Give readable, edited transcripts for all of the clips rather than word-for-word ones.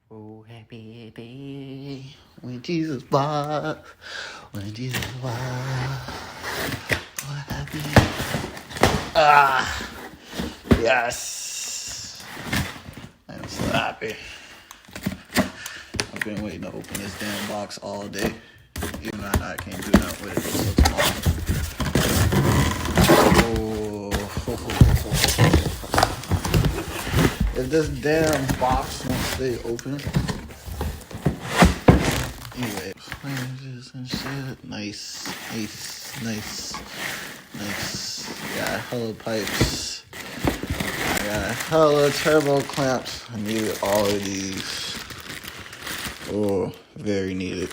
Oh, happy day when Jesus was, when Jesus was. Oh, happy. Ah, yes. I'm so happy. I've been waiting to open this damn box all day. Even though I can't do nothing with it. It's so small. If this damn box won't stay open. Anyway, flanges and shit. Nice. Got hella pipes. I got hella turbo clamps. I needed all of these. Oh, very needed.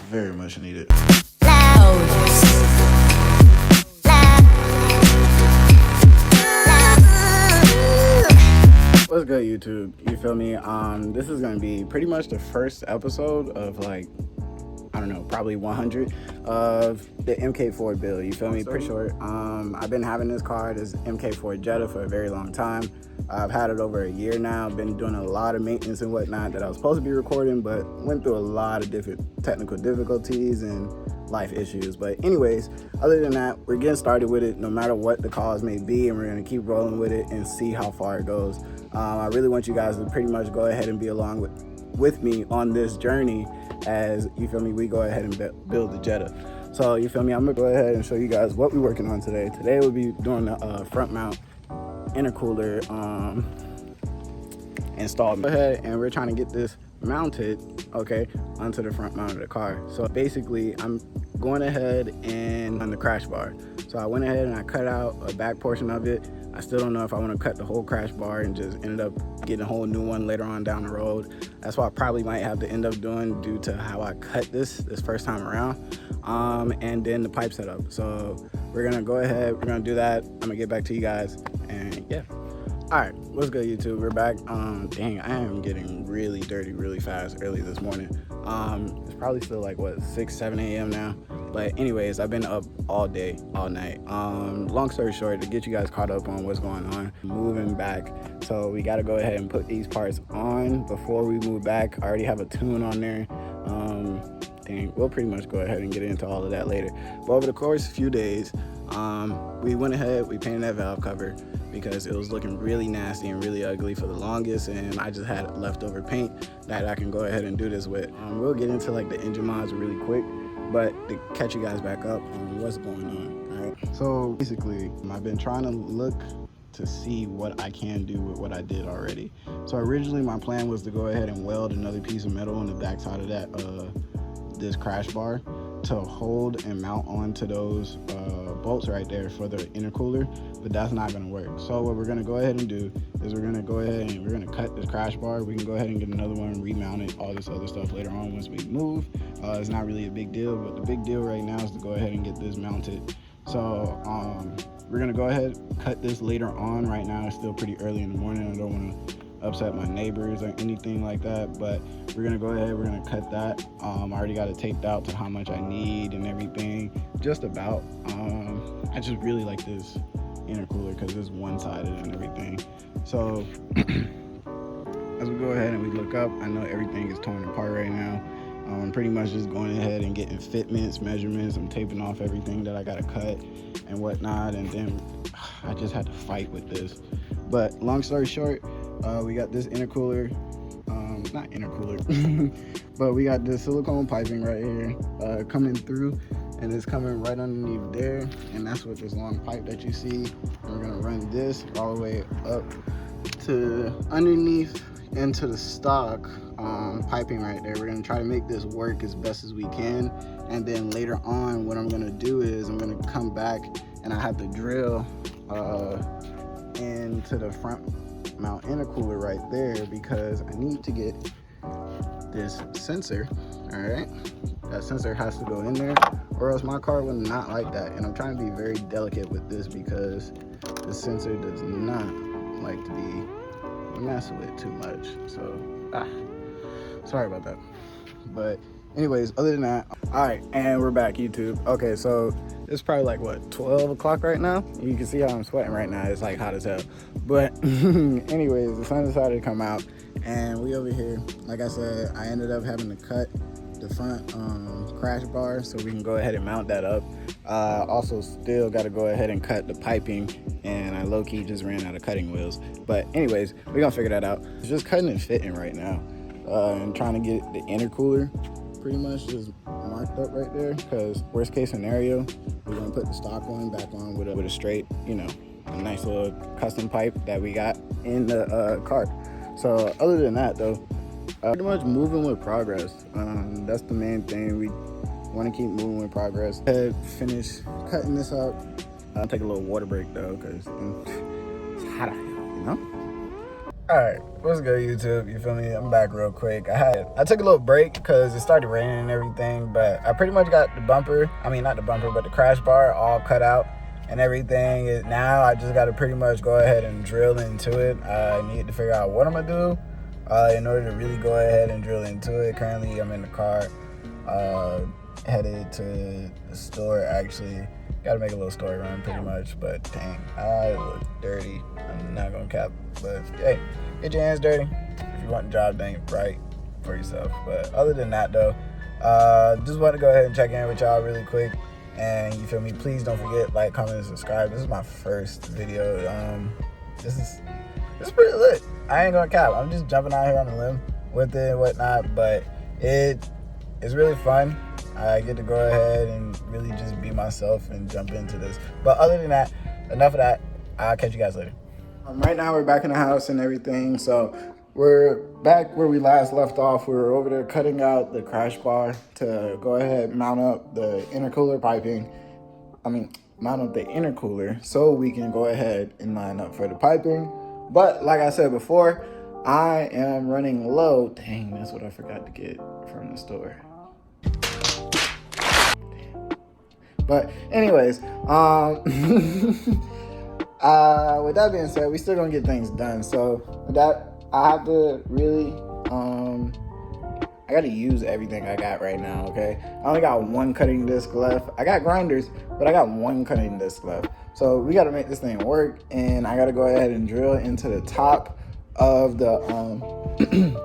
Very much needed. What's good, YouTube? You feel me? This is gonna be pretty much the first episode of probably 100 of the Mk4 build. You feel me? Pretty short. I've been having this car, this Mk4 Jetta, for a very long time. I've had it over a year now. I've been doing a lot of maintenance and whatnot that I was supposed to be recording, but went through a lot of different technical difficulties and life issues. But anyways, other than that, we're getting started with it no matter what the cause may be, and we're gonna keep rolling with it and see how far it goes. I really want you guys to pretty much go ahead and be along with me on this journey as, you feel me, we go ahead and build the Jetta. So, you feel me, I'm gonna go ahead and show you guys what we're working on today. Today we'll be doing the front mount intercooler installed. Go ahead, and we're trying to get this mounted, okay, onto the front mount of the car. So basically, I'm going ahead and on the crash bar. So I went ahead and I cut out a back portion of it. I still don't know if I want to cut the whole crash bar and just ended up getting a whole new one later on down the road. That's what I probably might have to end up doing due to how I cut this first time around. And then the pipe setup. So we're gonna go ahead, we're gonna do that. I'm gonna get back to you guys, and yeah. All right, what's good, YouTube? We're back. Dang, I am getting really dirty really fast early this morning. It's probably still like, what, 6, 7 a.m. now? But anyways, I've been up all day, all night. Long story short, to get you guys caught up on what's going on, moving back. So we gotta go ahead and put these parts on before we move back. I already have a tune on there. Dang, we'll pretty much go ahead and get into all of that later. But over the course of a few days, we went ahead, we painted that valve cover because it was looking really nasty and really ugly for the longest, and I just had leftover paint that I can go ahead and do this with. We'll get into like the engine mods really quick, but to catch you guys back up on what's going on, all right? So basically, I've been trying to look to see what I can do with what I did already. So originally my plan was to go ahead and weld another piece of metal on the back side of that this crash bar to hold and mount onto those bolts right there for the intercooler, but that's not going to work. So what we're going to go ahead and do is we're going to go ahead and we're going to cut this crash bar. We can go ahead and get another one, remount it, all this other stuff later on once we move. It's not really a big deal, but the big deal right now is to go ahead and get this mounted. So we're going to go ahead, cut this later on. Right now it's still pretty early in the morning. I don't want to upset my neighbors or anything like that, but we're gonna go ahead, we're gonna cut that. I already got it taped out to how much I need and everything, just about. I just really like this intercooler because it's one-sided and everything. So as we go ahead and we look up, I know everything is torn apart right now. I'm pretty much just going ahead and getting fitments, measurements. I'm taping off everything that I gotta cut and whatnot, and then I just had to fight with this. But long story short, we got this intercooler, not intercooler, but we got this silicone piping right here coming through, and it's coming right underneath there, and that's what this long pipe that you see. And we're gonna run this all the way up to underneath into the stock piping right there. We're gonna try to make this work as best as we can, and then later on what I'm gonna do is I'm gonna come back and I have to drill into the front mount intercooler right there because I need to get this sensor. All right, that sensor has to go in there or else my car will not like that, and I'm trying to be very delicate with this because the sensor does not like to be messed with too much. So sorry about that. But anyways, other than that, all right, and we're back, YouTube. Okay, so it's probably like, what, 12 o'clock right now? You can see how I'm sweating right now. It's like hot as hell. But anyways, the sun decided to come out, And we over here, like I said, I ended up having to cut the front crash bar so we can go ahead and mount that up. Also still got to go ahead and cut the piping, and I low-key just ran out of cutting wheels. But anyways, we're gonna figure that out. It's just cutting and fitting right now, and trying to get the intercooler pretty much just marked up right there, because worst case scenario, we're gonna put the stock one back on with a straight, you know, a nice little custom pipe that we got in the cart. So other than that though, pretty much moving with progress. That's the main thing. We want to keep moving with progress. Finish cutting this up. I'll take a little water break though, because it's hot out here, you know? Alright, what's good YouTube? You feel me? I'm back real quick. I took a little break because it started raining and everything, but I pretty much got the bumper, I mean not the bumper, but the crash bar all cut out and everything. Now I just got to pretty much go ahead and drill into it. I need to figure out what I'm gonna do in order to really go ahead and drill into it. Currently I'm in the car, headed to the store. Actually gotta make a little story run pretty much, but dang, I look dirty. I'm not gonna cap, but hey, get your hands dirty if you want the job done right for yourself. But other than that though, just want to go ahead and check in with y'all really quick. And you feel me, please don't forget, like, comment, and subscribe. This is my first video. This is pretty lit. I ain't gonna cap. I'm just jumping out here on a limb with it and whatnot, but it's really fun. I get to go ahead and really just be myself and jump into this. But other than that, enough of that. I'll catch you guys later. Right now we're back in the house and everything, so we're back where we last left off. We were over there cutting out the crash bar to go ahead and mount up the intercooler piping. Mount up the intercooler so we can go ahead and line up for the piping. But like I said before, I am running low. Dang, that's what I forgot to get from the store. But anyways, with that being said, we still gonna get things done. So with that, I have to really, I gotta use everything I got right now, okay? I only got one cutting disc left. I got grinders, but I got one cutting disc left. So we gotta make this thing work, and I gotta go ahead and drill into the top of the,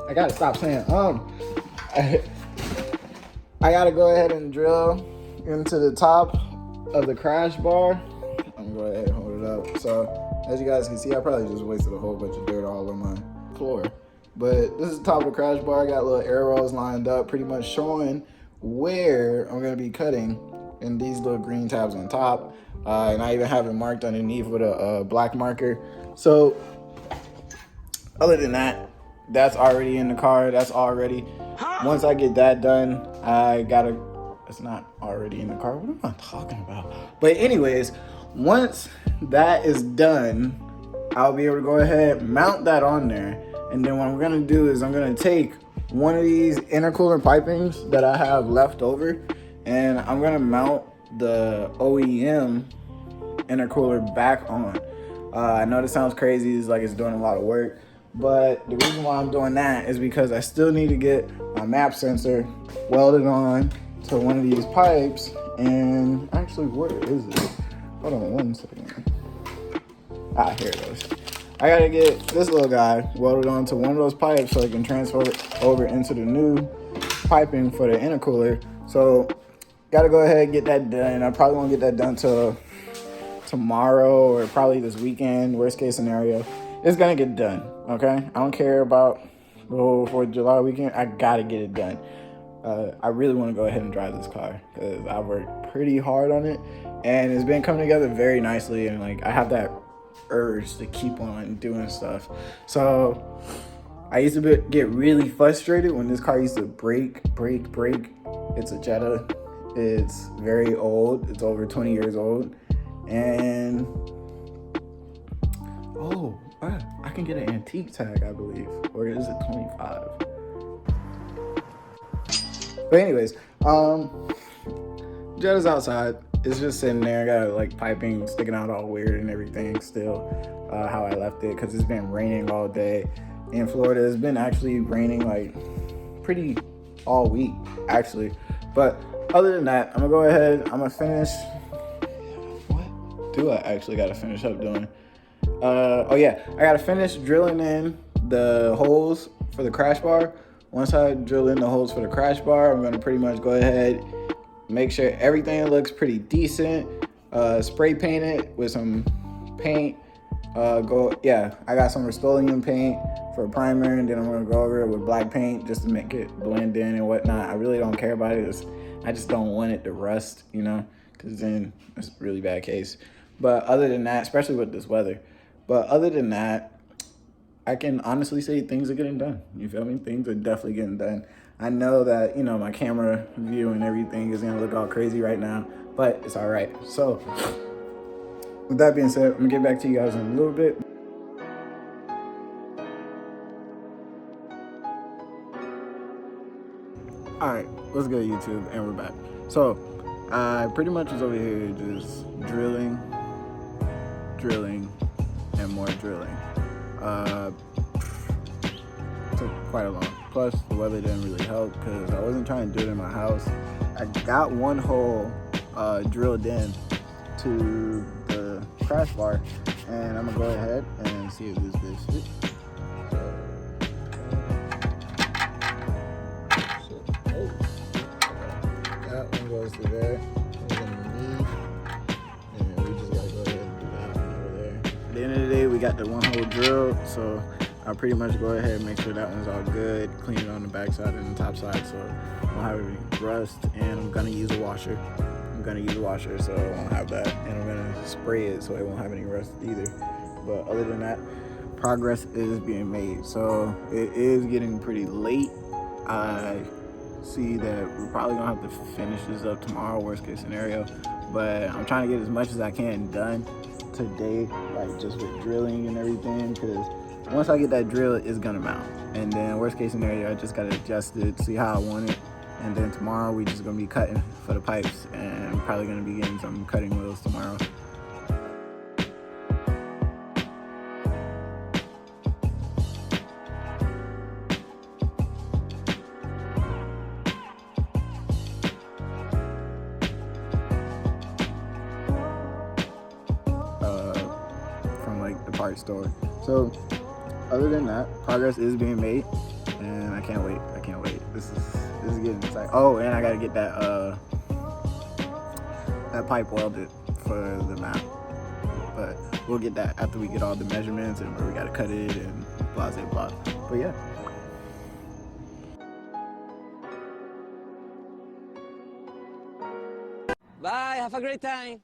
I gotta stop saying, I gotta go ahead and drill into the top of the crash bar. I'm gonna go ahead and hold it up. So as you guys can see, I probably just wasted a whole bunch of dirt all on my floor. But this is the top of the crash bar. I got little arrows lined up, pretty much showing where I'm gonna be cutting, and these little green tabs on top. And I even have it marked underneath with a black marker. So other than that, that's already in the car. That's already, once I get that done, it's not already in the car. What am I talking about? But anyways, once that is done, I'll be able to go ahead and mount that on there. And then what I'm gonna do is I'm gonna take one of these intercooler pipings that I have left over, and I'm gonna mount the OEM intercooler back on. I know this sounds crazy, it's like it's doing a lot of work, but the reason why I'm doing that is because I still need to get my map sensor welded on to one of these pipes. And actually, where is it? Hold on one second. Here it goes. I gotta get this little guy welded onto one of those pipes so I can transfer it over into the new piping for the intercooler. So gotta go ahead and get that done. I probably won't get that done till tomorrow or probably this weekend. Worst case scenario, it's gonna get done. Okay, I don't care about the whole 4th of July weekend. I gotta get it done. I really want to go ahead and drive this car because I worked pretty hard on it, and it's been coming together very nicely. And like I have that urge to keep on doing stuff. So I used to get really frustrated when this car used to break. It's a Jetta. It's very old. It's over 20 years old. And I can get an antique tag, I believe. Or is it 25? But anyways, Jetta's outside. It's just sitting there. Got like piping sticking out all weird and everything still, how I left it, because it's been raining all day in Florida. It's been actually raining like pretty all week actually. But other than that, I'm gonna go ahead, I'm gonna finish. What do I actually gotta finish up doing? Oh yeah, I gotta finish drilling in the holes for the crash bar. Once I drill in the holes for the crash bar, I'm gonna pretty much go ahead, make sure everything looks pretty decent, spray paint it with some paint. I got some Rust-Oleum paint for a primer, and then I'm gonna go over it with black paint just to make it blend in and whatnot. I really don't care about it. I just don't want it to rust, you know, because then it's a really bad case. But other than that, especially with this weather, but other than that, I can honestly say things are getting done. You feel me? Things are definitely getting done. I know that, you know, my camera view and everything is gonna look all crazy right now, but it's all right. So with that being said, I'm gonna get back to you guys in a little bit. All right, what's good, YouTube? And we're back. So I pretty much was over here just drilling, and more drilling. Took quite a long. Plus, the weather didn't really help because I wasn't trying to do it in my house. I got one hole drilled in to the crash bar, and I'm gonna go ahead and see if this fits. That one goes to there. And we just gotta go ahead and do that one over there. At the end of the day, we got the one hole drilled, so I'll pretty much go ahead and make sure that one's all good, clean it on the back side and the top side so I won't have any rust, and I'm gonna use a washer. So I won't have that, and I'm gonna spray it so it won't have any rust either. But other than that, progress is being made. So it is getting pretty late. I see that we're probably gonna have to finish this up tomorrow, worst case scenario, but I'm trying to get as much as I can done today, like just with drilling and everything, because once I get that drill, it's gonna mount, and then worst case scenario, I just gotta adjust it, see how I want it, and then tomorrow we just gonna be cutting for the pipes, and I'm probably gonna be getting some cutting wheels tomorrow. From like the parts store. So other than that, progress is being made, and I can't wait. This is getting exciting. Oh, and I gotta get that pipe welded for the map, but we'll get that after we get all the measurements and where we gotta cut it and blah blah blah. But yeah. Bye, have a great time.